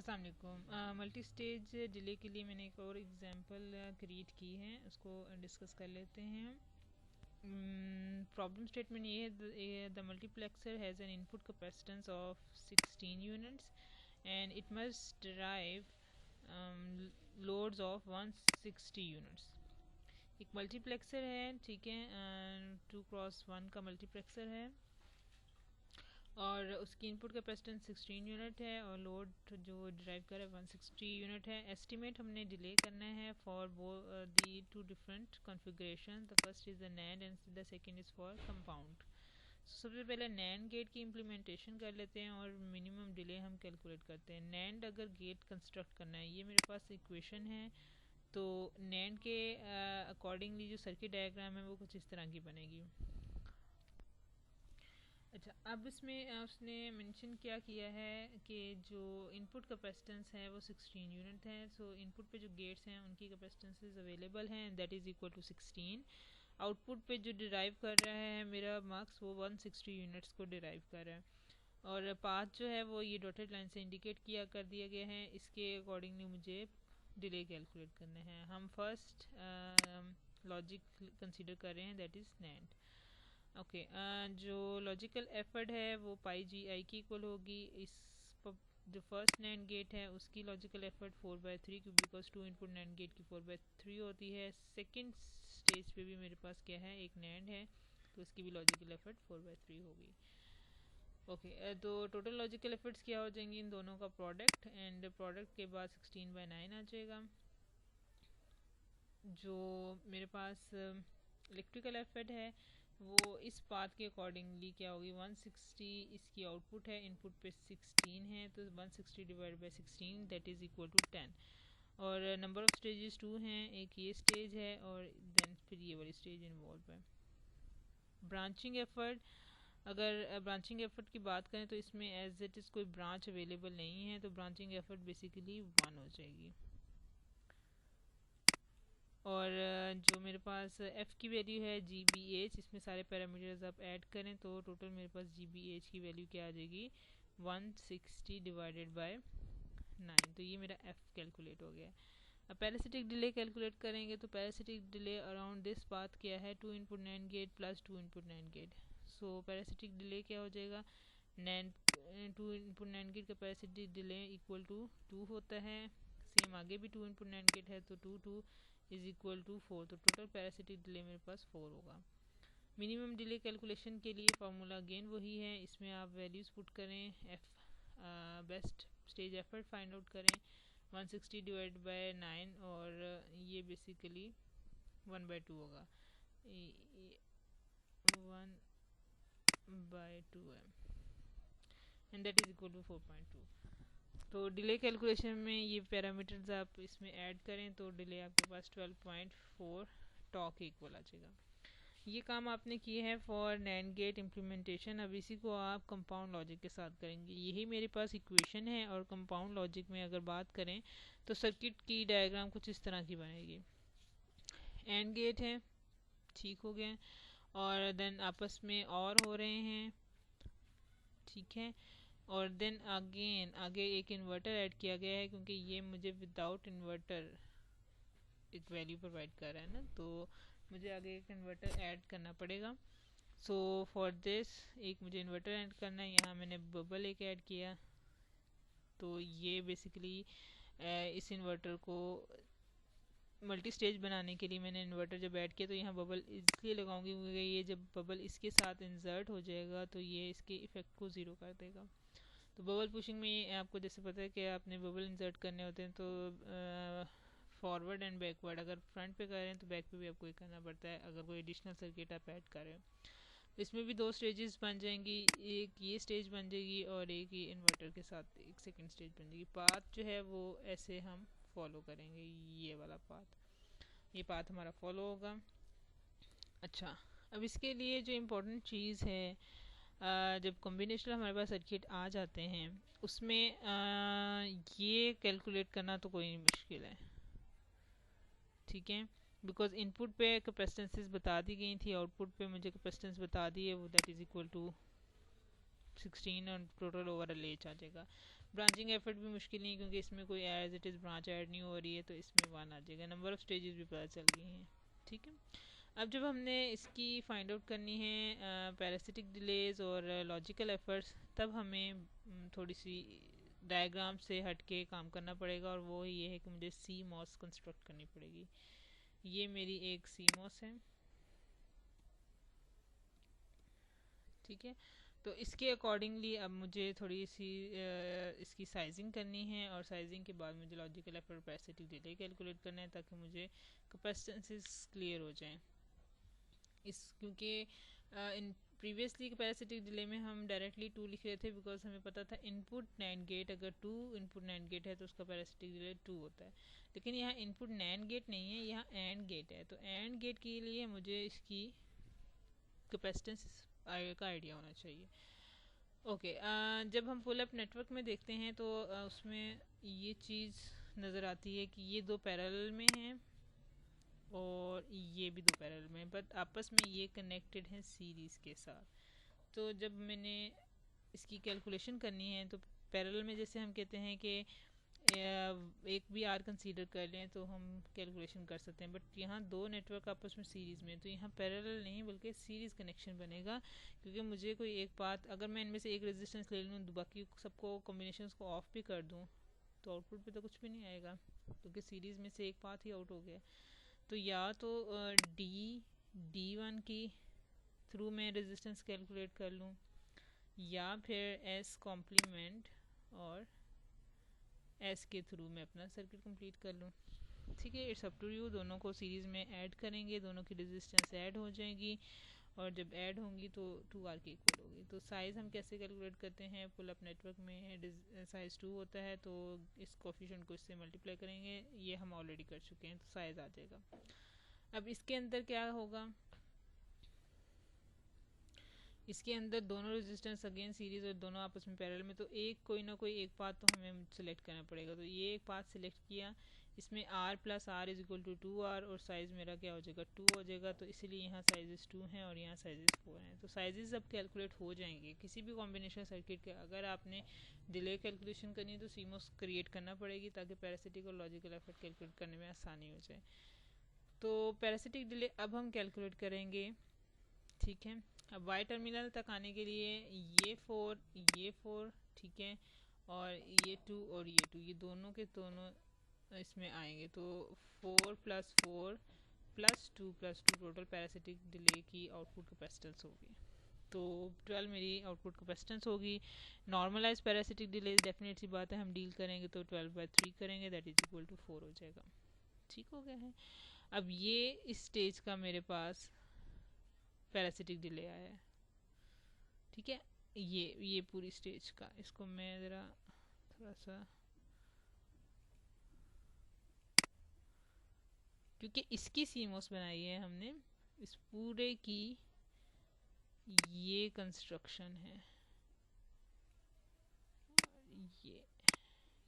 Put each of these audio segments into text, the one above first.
अस्सलाम वालेकुम। Multi stage delay के लिए मैंने एक और एग्जांपल क्रिएट की है, उसको डिस्कस कर लेते हैं। प्रॉब्लम स्टेटमेंट ये है, the multiplexer has an input capacitance of 16 units and it must drive loads of 160 units. एक मल्टीप्लेक्सर है, ठीक है, 2x1 का मल्टीप्लेक्सर है और उसकी इनपुट कैपेसिटेंस 16 यूनिट है और लोड जो ड्राइव कर रहा है 160 यूनिट है। एस्टिमेट हमने डिले करना है for the two different configuration. The first is the NAND and the second is for compound. सबसे पहले नैंड गेट की इम्प्लीमेंटेशन कर लेते हैं और मिनिमम डिले हम कैलकुलेट करते हैं। नैंड अगर गेट कंस्ट्रक्ट करना है, ये मेरे पास इक्वेशन है, तो नैंड के अकॉर्डिंगली जो सर्किट डायग्राम है वो कुछ इस तरह की बनेगी। अच्छा, अब इसमें उसने मेंशन क्या किया है कि जो इनपुट कैपेसिटेंस है वो 16 यूनिट है। सो इनपुट पे जो गेट्स हैं उनकी कैपेसिटेंसेस अवेलेबल हैं, that is equal to 16। Output पे जो डिराइव कर रहा है मेरा मार्क्स वो 160 यूनिट्स को डिराइव कर रहा है और पाथ जो है वो ये डॉटेड लाइन से इंडिकेट किया कर दिया गया है। इसके अकॉर्डिंगली मुझे डिले कैलकुलेट करना है। हम फर्स्ट लॉजिक कंसिडर कर रहे हैं, दैट इज़ नैंड। ओके, जो लॉजिकल एफर्ट है वो पाई जी आई की इक्वल होगी। इस जो फर्स्ट नैंड गेट है उसकी लॉजिकल एफर्ट 4/3 क्योंकि बिकॉज 2 इनपुट नैंड गेट की 4/3 होती है। सेकंड स्टेज पे भी मेरे पास क्या है, एक नैंड है, तो उसकी भी लॉजिकल एफर्ट 4/3 होगी। ओके, तो टोटल लॉजिकल एफर्ट्स क्या हो जाएंगी, इन दोनों का प्रोडक्ट, एंड प्रोडक्ट के बाद 16/9 आ जाएगा। जो मेरे पास इलेक्ट्रिकल एफर्ट है वो इस पाथ के अकॉर्डिंगली क्या होगी, 160 इसकी आउटपुट है, इनपुट पे 16 है, तो 160 divide by 16 that is equal to 10। और नंबर ऑफ स्टेजेस 2 हैं, एक ये स्टेज है और देन फिर ये वाली स्टेज इन्वॉल्व है। ब्रांचिंग एफर्ट, अगर ब्रांचिंग एफर्ट की बात करें तो इसमें एज इट इज़ कोई ब्रांच अवेलेबल नहीं है, तो ब्रांचिंग एफर्ट बेसिकली 1 हो जाएगी। और जो मेरे पास f की वैल्यू है GBH, इसमें सारे पैरामीटर्स आप ऐड करें तो टोटल मेरे पास GBH की वैल्यू क्या आ जाएगी, 160 डिवाइडेड बाय 9, तो ये मेरा f कैलकुलेट हो गया। अब पैरासिटिक डिले कैलकुलेट करेंगे तो parasitic delay around this path क्या है, 2 input NAND gate plus 2 input NAND gate. So parasitic delay क्या हो जाएगा, नैंड 2 इनपुट नैंड गेट का पैरासिटिक डिले इक्वल टू 2 होता है। सेम आगे भी 2 इनपुट नैंड गेट है तो 2 इज इक्वल टू 4, तो टोटल पैरासिटिक डिले मेरे पास 4 होगा। मिनिमम डिले कैलकुलेशन के लिए फार्मूला अगेन वही है, इसमें आप वैल्यूज़ पुट करें, F best stage effort find out करें, 160 डिवाइड बाय 9 और ये बेसिकली 1/2 होगा, 1/2 है, and that is equal to 4.2। तो डिले कैलकुलेशन में ये पैरामीटर्स आप इसमें ऐड करें तो डिले आपके पास 12.4 टॉक इक्वल आ जाएगा। ये काम आपने किए हैं फॉर नैंड गेट इम्प्लीमेंटेशन। अब इसी को आप कंपाउंड लॉजिक के साथ करेंगे। यही मेरे पास इक्वेशन है और कंपाउंड लॉजिक में अगर बात करें तो सर्किट की डायग्राम कुछ इस तरह की बनेगी। एंड गेट है, ठीक हो गया, और देन आपस में और हो रहे हैं, ठीक है, और देन अगेन आगे एक इन्वर्टर ऐड किया गया है क्योंकि ये मुझे विदाउट इन्वर्टर एक वैल्यू प्रोवाइड कर रहा है ना, तो मुझे आगे एक इन्वर्टर ऐड करना पड़ेगा। सो फॉर दिस एक मुझे इन्वर्टर ऐड करना है। यहाँ मैंने बबल एक ऐड किया, तो ये बेसिकली इस इन्वर्टर को मल्टी स्टेज बनाने के लिए मैंने इन्वर्टर जब ऐड किया तो यहाँ बबल इसलिए लगाऊंगी क्योंकि ये जब बबल इसके साथ इंसर्ट हो जाएगा तो ये इसके इफेक्ट को ज़ीरो कर देगा। तो बबल पुशिंग में आपको जैसे पता है कि आपने बबल इंसर्ट करने होते हैं तो फॉरवर्ड एंड बैकवर्ड, अगर फ्रंट पे कर रहे हैं तो बैक पे भी आपको ये करना पड़ता है अगर कोई एडिशनल सर्किट आप ऐड कर रहे हो। इसमें भी 2 स्टेजेस बन जाएंगी, एक ये स्टेज बन जाएगी और एक ये इन्वर्टर के साथ एक सेकंड स्टेज बन जाएगी। पाथ जो है वो ऐसे हम फॉलो करेंगे, ये वाला पाथ, ये पाथ हमारा फॉलो होगा। अच्छा, अब इसके लिए जो इम्पोर्टेंट चीज़ है, जब कॉम्बिनेशनल हमारे पास सर्किट आ जाते हैं उसमें ये कैलकुलेट करना तो कोई नहीं मुश्किल है, ठीक है, बिकॉज इनपुट पे कैपेसिटेंसेस बता दी गई थी, आउटपुट पे मुझे कैपेसिटेंस बता दी है, वो दैट इज़ इक्वल टू 16 और टोटल ओवरऑल एच आ जाएगा। ब्रांचिंग एफर्ट भी मुश्किल नहीं, क्योंकि इसमें कोई as it is branch add नहीं हो रही है, तो इसमें 1 आ जाएगा। नंबर ऑफ़ स्टेजेस भी पता चल गई हैं, ठीक है। अब जब हमने इसकी फाइंड आउट करनी है पैरासिटिक डिलेज और लॉजिकल एफर्ट्स, तब हमें थोड़ी सी डायग्राम से हट के काम करना पड़ेगा, और वो ये है कि मुझे सी मॉस कंस्ट्रक्ट करनी पड़ेगी। ये मेरी एक सी मॉस है, ठीक है। तो इसके अकॉर्डिंगली अब मुझे थोड़ी सी इसकी साइजिंग करनी है, और साइजिंग के बाद मुझे logical effort parasitic delay calculate करना है, ताकि मुझे कैपेसिटेंसेस क्लियर हो जाएं। क्योंकि इन प्रीवियसली पैरासिटिक डिले में हम डायरेक्टली 2 लिख रहे थे, बिकॉज हमें पता था इनपुट नैंड गेट, अगर 2 इनपुट नैंड गेट है तो उसका पैरासिटिक डिले 2 होता है। लेकिन यहाँ इनपुट नैंड गेट नहीं है, यहाँ एंड गेट है, तो एंड गेट के लिए मुझे इसकी कैपेसिटेंस का आइडिया होना चाहिए। ओके, जब हम पुल अप नेटवर्क में देखते हैं तो उसमें ये चीज़ नज़र आती है कि ये दो पैरेलल में हैं और ये भी दो पैरेलल में, बट आपस में ये कनेक्टेड हैं सीरीज़ के साथ। तो जब मैंने इसकी कैलकुलेशन करनी है, तो पैरेलल में जैसे हम कहते हैं कि एक भी आर कंसीडर कर लें तो हम कैलकुलेशन कर सकते हैं, बट यहाँ दो नेटवर्क आपस में सीरीज़ में, तो यहाँ पैरेलल नहीं बल्कि सीरीज़ कनेक्शन बनेगा। क्योंकि मुझे कोई एक पाथ, अगर मैं इनमें से एक रेजिस्टेंस ले लूँ, बाकी सबको कॉम्बिनेशंस को ऑफ भी कर दूँ, तो आउटपुट पे तो कुछ भी नहीं आएगा, क्योंकि सीरीज़ में से एक पाथ ही आउट हो गया। तो या तो D1 की थ्रू मैं रेजिस्टेंस कैलकुलेट कर लूँ, या फिर S कॉम्प्लीमेंट और S के थ्रू मैं अपना सर्किट कंप्लीट कर लूँ, ठीक है। It's up to you. दोनों को सीरीज़ में ऐड करेंगे, दोनों की रेजिस्टेंस ऐड हो जाएगी, और जब ऐड होंगी तो 2R के इक्वल होगी। तो साइज़ हम कैसे कैलकुलेट करते हैं, पुल अप नेटवर्क में साइज़ 2 होता है, तो इस कोफिशिएंट को इससे मल्टीप्लाई करेंगे, ये हम ऑलरेडी कर चुके हैं, तो साइज़ आ जाएगा। अब इसके अंदर क्या होगा, इसके अंदर दोनों रेजिस्टेंस अगेन सीरीज और दोनों आपस में पैरेलल में, तो एक कोई ना कोई एक पाथ तो हमें सिलेक्ट करना पड़ेगा। तो ये एक पाथ सिलेक्ट किया, इसमें R plus R is equal to 2R, और साइज़ मेरा क्या हो जाएगा 2 हो जाएगा। तो इसलिए यहाँ साइजेस 2 हैं और यहाँ साइजेस 4 हैं। तो साइजेस अब कैलकुलेट हो जाएंगे किसी भी कॉम्बिनेशन सर्किट के। अगर आपने डिले कैलकुलेशन करनी है तो सीमोस क्रिएट करना पड़ेगी, ताकि पैरासिटिक और लॉजिकल एफर्ट कैलकुलेट करने में आसानी हो जाए। तो पैरासिटिक डिले अब हम कैलकुलेट करेंगे, ठीक है। अब वाई टर्मिनल तक आने के लिए ये 4 ठीक है, और ये 2 और ये 2, ये दोनों के दोनों इसमें आएंगे। तो 4 plus 4 plus 2 plus 2 total parasitic delay की आउटपुट कैपेसिटेंस होगी। तो 12 मेरी आउटपुट कैपेसिटेंस होगी। नॉर्मलाइज पैरासिटिक डिले डेफिनेट सी बात है, हम डील करेंगे तो 12/3 करेंगे, दैट इज इक्वल टू 4 हो जाएगा। ठीक हो गया है। अब ये इस स्टेज का मेरे पास पैरासिटिक डिले आया है, ठीक है। ये पूरी स्टेज का, इसको मैं ज़रा थोड़ा सा, क्योंकि इसकी सीमोस बनाई है हमने, इस पूरे की ये कंस्ट्रक्शन है,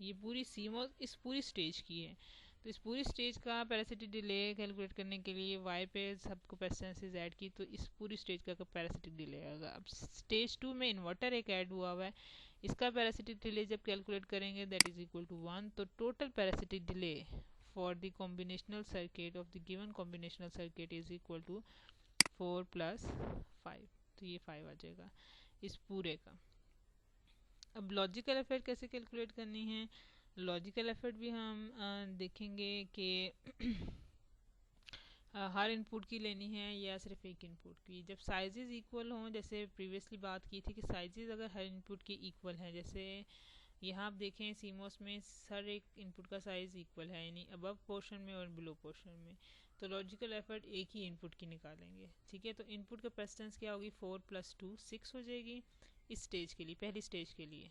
ये पूरी सीमोस इस पूरी स्टेज की है। तो इस पूरी स्टेज का पैरासिटिक डिले कैलकुलेट करने के लिए वाई पे सब कैपेसिटेंसेस ऐड की, तो इस पूरी स्टेज का पैरासिटिक डिले आएगा। अब स्टेज 2 में इन्वर्टर एक ऐड हुआ हुआ है, इसका पैरासिटिक डिले जब कैलकुलेट करेंगे दैट इज इक्वल टू 1। तो total parasitic delay for the combinational circuit of the given combinational circuit is equal to 4 plus 5। तो ये 5 आ जाएगा इस पूरे का। अब लॉजिकल एफर्ट कैसे कैलकुलेट करनी है, लॉजिकल एफर्ट भी हम देखेंगे कि हर इनपुट की लेनी है या सिर्फ एक इनपुट की। जब साइजेस इक्वल हों, जैसे प्रीवियसली बात की थी कि साइजेस अगर हर इनपुट के इक्वल हैं, जैसे यहाँ आप देखें सीमोस में हर एक इनपुट का साइज इक्वल है, यानी अबव पोर्शन में और बिलो पोर्शन में, तो लॉजिकल एफर्ट एक ही इनपुट की निकालेंगे, ठीक है। तो इनपुट कैपेसिटेंस क्या होगी, 4 + 2 6 हो जाएगी इस स्टेज के लिए, पहली स्टेज के लिए।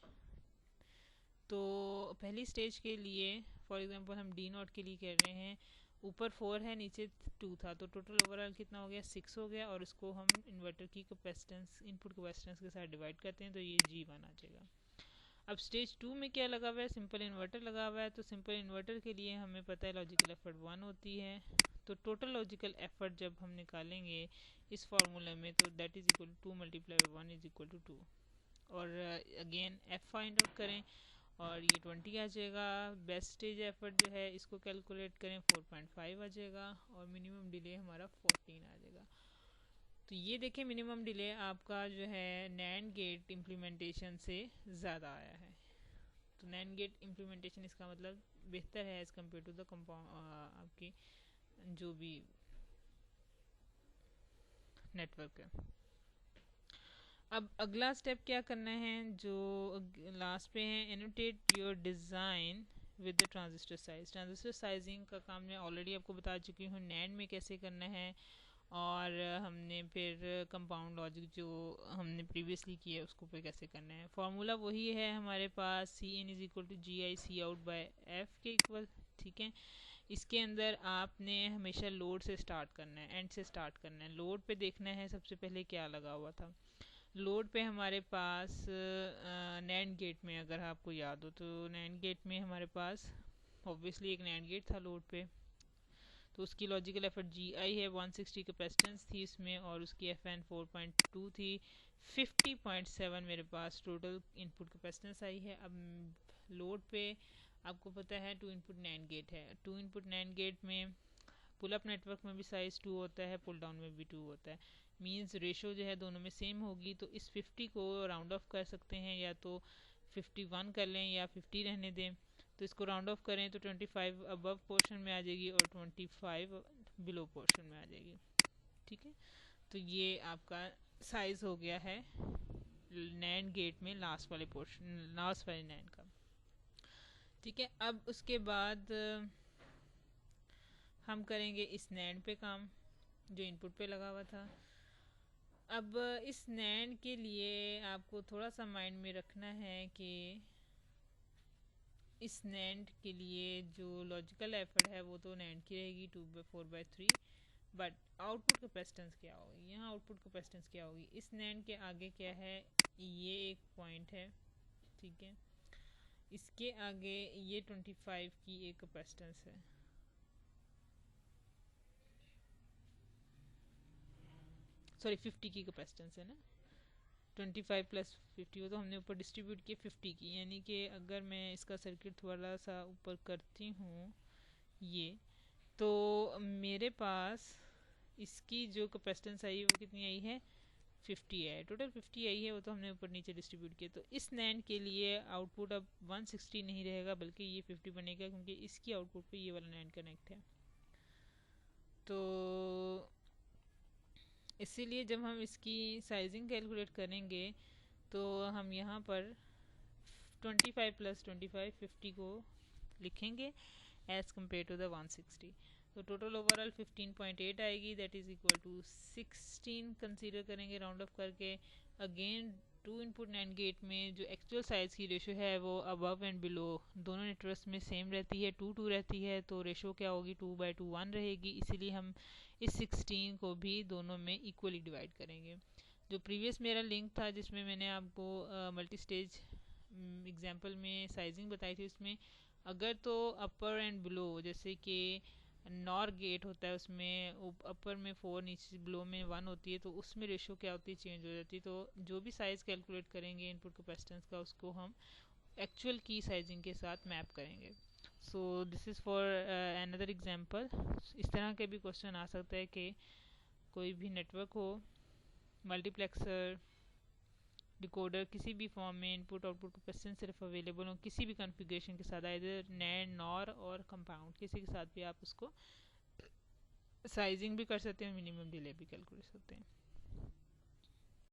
तो पहली स्टेज के लिए फॉर एग्जांपल हम D0 के लिए कह रहे हैं, ऊपर 4 है नीचे 2 था, तो टोटल ओवरऑल कितना हो गया 6 हो गया, और इसको हम इन्वर्टर की कैपेसिटेंस इनपुट कैपेसिटेंस के साथ डिवाइड करते हैं, तो ये G1 आ जाएगा। अब स्टेज 2 में क्या लगा हुआ है, सिंपल इन्वर्टर लगा हुआ है। तो सिंपल इन्वर्टर के लिए हमें पता है लॉजिकल एफर्ट 1 होती है। तो टोटल लॉजिकल एफर्ट जब हम निकालेंगे इस फॉर्मूले में, तो that is equal to 2 × 1 is equal to 2। और अगेन एफ फाइंड आउट करें, और ये 20 आ जाएगा। बेस्ट स्टेज एफर्ट जो है इसको कैलकुलेट करें 4.5 आ जाएगा और मिनिमम डिले हमारा 14 आ जाएगा। तो ये देखें मिनिमम डिले आपका जो है नैंड गेट इम्प्लीमेंटेशन से ज़्यादा आया है। तो नैंड गेट इम्प्लीमेंटेशन इसका मतलब बेहतर है as compare to the compound आपकी जो भी नेटवर्क है। अब अगला स्टेप क्या करना है, जो लास्ट पे है, annotate your design with the transistor size. Transistor sizing का काम मैं ऑलरेडी आपको बता चुकी हूँ नैंड में कैसे करना है, और हमने फिर कंपाउंड लॉजिक जो हमने प्रीवियसली किया है उसको पे कैसे करना है। फार्मूला वही है हमारे पास, C in is equal to g i C out by f के इक्वल, ठीक है। इसके अंदर आपने हमेशा लोड से स्टार्ट करना है, एंड से स्टार्ट करना है। लोड पे देखना है सबसे पहले क्या लगा हुआ था। लोड पे हमारे पास नैंड गेट में, अगर आपको याद हो तो नैंड गेट में हमारे पास ऑब्वियसली एक नैंड गेट था लोड पे, तो उसकी लॉजिकल एफर्ट जी आई है, 160 कैपेसिटेंस थी इसमें, और उसकी एफ एन 4.2 थी। 50.7 मेरे पास टोटल इनपुट कैपेसिटेंस आई है। अब लोड पे आपको पता है 2 इनपुट नैंड गेट है। 2 इनपुट नैंड गेट में पुल अप नेटवर्क में भी साइज 2 होता है, पुल डाउन में भी 2 होता है। मींस रेशो जो है दोनों में सेम होगी। तो इस 50 को राउंड ऑफ कर सकते हैं, या तो 51 कर लें या 50 रहने दें। तो इसको राउंड ऑफ करें तो 25 अबव पोर्शन में आ जाएगी और 25 बिलो पोर्शन में आ जाएगी, ठीक है। तो ये आपका साइज हो गया है नैंड गेट में लास्ट वाले पोर्शन, लास्ट वाले नैंड का, ठीक है। अब उसके बाद हम करेंगे इस नैंड पे काम जो इनपुट पे लगा हुआ था। अब इस नैंड के लिए आपको थोड़ा सा माइंड में रखना है कि इस नैंड के लिए जो लॉजिकल एफर्ट है वो तो नैंड की रहेगी 2/4/3, बट आउटपुट कैपेसिटेंस क्या होगी, यहाँ आउटपुट कैपेसिटेंस क्या होगी इस नैंड के आगे क्या है, ये एक पॉइंट है, ठीक है। इसके आगे ये 25 की एक कैपेसिटेंस है, सॉरी 50 की कैपेसिटेंस है ना, 25 प्लस 50 वो तो हमने ऊपर डिस्ट्रीब्यूट किए 50 की, यानी कि अगर मैं इसका सर्किट थोड़ा सा ऊपर करती हूँ ये, तो मेरे पास इसकी जो कैपेसिटेंस आई वो कितनी आई है, 50 है, टोटल 50 आई है, वो तो हमने ऊपर नीचे डिस्ट्रीब्यूट किया। तो इस नैंड के लिए आउटपुट अब 160 नहीं रहेगा बल्कि ये 50 बनेगा, क्योंकि इसकी आउटपुट पे ये वाला नैंड कनेक्ट है। तो इसीलिए जब हम इसकी साइजिंग कैलकुलेट करेंगे तो हम यहाँ पर 25 प्लस 25 50 को लिखेंगे एज कम्पेयर टू द 160। तो टोटल ओवरऑल 15.8 आएगी, that is equal to 16 consider करेंगे राउंड ऑफ करके। अगेन 2 इनपुट नैंड गेट में जो एक्चुअल साइज की रेशो है वो अबव एंड बिलो दोनों नेटवर्क्स में सेम रहती है, 2:2 रहती है, तो रेशो क्या होगी 2/2 1 रहेगी। इसीलिए हम इस 16 को भी दोनों में इक्वली डिवाइड करेंगे। जो प्रीवियस मेरा लिंक था जिसमें मैंने आपको मल्टी स्टेज एग्जाम्पल में साइजिंग बताई थी, उसमें अगर तो अपर एंड बिलो जैसे कि नॉर गेट होता है उसमें अपर में 4 नीचे बिलो में 1 होती है, तो उसमें रेशो क्या होती है, चेंज हो जाती है। तो जो भी साइज़ कैलकुलेट करेंगे इनपुट कैपेसिटेंस का उसको हम एक्चुअल की साइजिंग के साथ मैप करेंगे। So this is for another example. इस तरह के भी क्वेश्चन आ सकता है कि कोई भी नेटवर्क हो, मल्टीप्लेक्सर, डिकोडर, किसी भी फॉर्म में इनपुट आउटपुट कैपेसिटेंस सिर्फ अवेलेबल हो किसी भी कॉन्फ़िगरेशन के साथ, आइदर नैंड नॉर और कंपाउंड, किसी के साथ भी आप उसको साइजिंग भी कर सकते हैं, मिनिमम डिले भी कैलकुलेट सकते हैं।